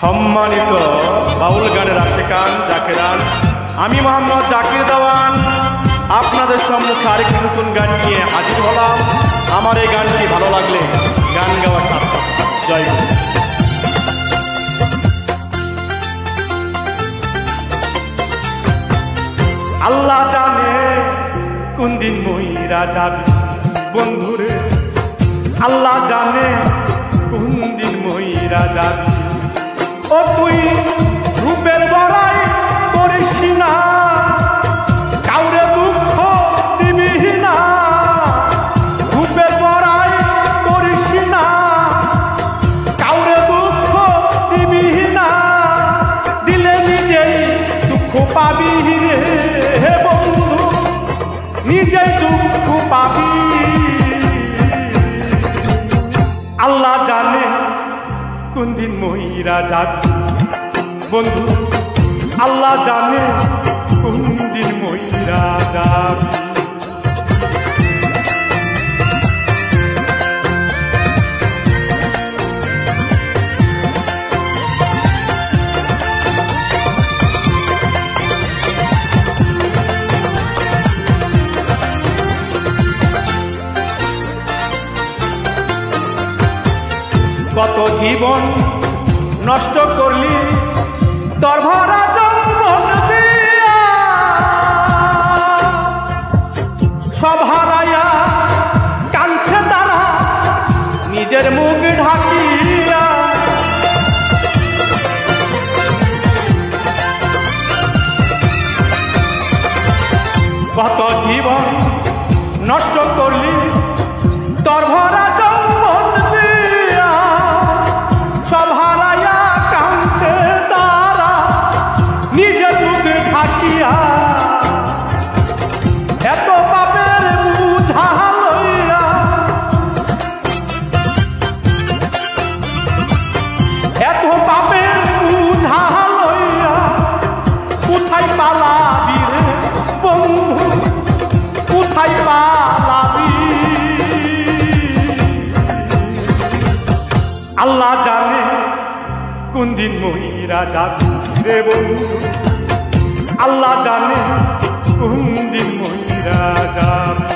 সম্মানিত বাউল গানের আশিকান জাকেরান, আমি মোহাম্মদ জাকির দেওয়ান আপনাদের সম্মুখে আরেকটি নতুন গান নিয়ে হাজির হলাম। আমার এই গানটি ভালো লাগলে গান গাওয়া সার্থক। জয় গুরু। আল্লাহ জানে কোন দিন মইরা যাবি বন্ধুরে, আল্লাহ জানে কোন দিন মইরা যাবি। ও তুই রূপের বড়াই করিস না, কাউরে দুঃখ দিবি না। রূপের বড়াই করিস না, কাউরে দুঃখ দিবি না। দিলে নিজেই দুঃখ পাবি রে হে বন্ধু, নিজেই দুঃখ পাবি। আল্লাহ জানে কোন দিন মইরা যাবি বন্ধু, আল্লাহ জানে কোন দিন মইরা যাবি। কত জীবন নষ্ট করলি তোর ভরা যৌবন দিয়া, সব হারাইয়া কাঁদছে তারা নিজের মুখ ঢাকিয়া। কত জীবন নষ্ট করলি তোর ভরা যৌবন দিয়া, সব হারাইয়া কাঁদছে তারা নিজের মুখ ঢাকিয়া। এত পাপের বুঝা লইয়া, এত পাপের বুঝা লইয়া কোথায় পালাবি রে বন্ধু, কোথায় পালাবি। আল্লাহ জানে কোন দিন মইরা যাবি রে বন্ধু, আল্লাহ জানে কোন দিন মইরা যাবি।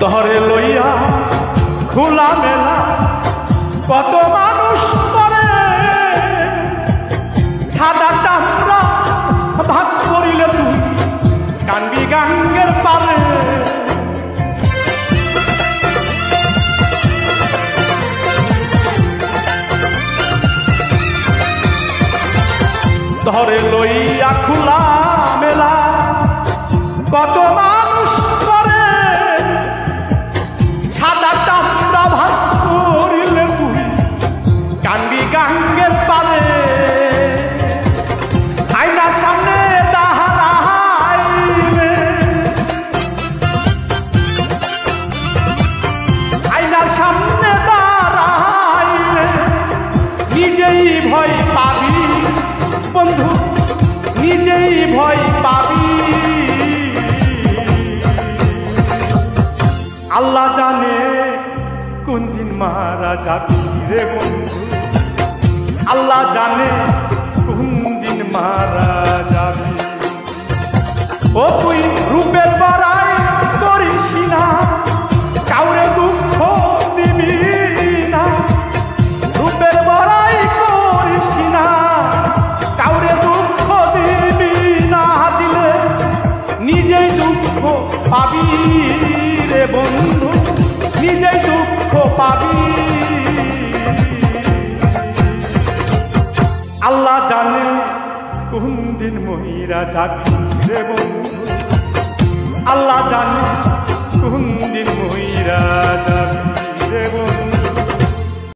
তহরে লইয়া খোলা মেলা কত মানুষ করে, সাদা চামড়া ভাস করিলে তুই কান্দি গাঙ্গের পারে। তহরে লইয়া খোলা মেলা কত মানুষ করে, সাদা চামড়া ভাস করিলে তুই কান্দি গাঙ্গের পারে। আয়নার সামনে দাঁড়াইলে, আয়নার সামনে দাঁড়াইলে নিজেই ভয় পাবি বন্ধু, নিজেই ভয় পাবি। আল্লাহ জানে কোন দিন মারা যাবি রে বন্ধু, আল্লাহ জানে কোন দিন মারা যাবি। ও তুই রূপের বড়াই করিস না, কাউরে দুঃখ দিবি না। রূপের বড়াই করিস না, কাউরে দুঃখ দিবি না। দিলে নিজেই দুঃখ পাবি রে বন্ধু, নিজেই দুঃখ পাবি। আল্লাহ জানে কোন দিন মইরা যাবি রে বন্ধু, আল্লাহ জানে কোন দিন মইরা যাবি রে বন্ধু।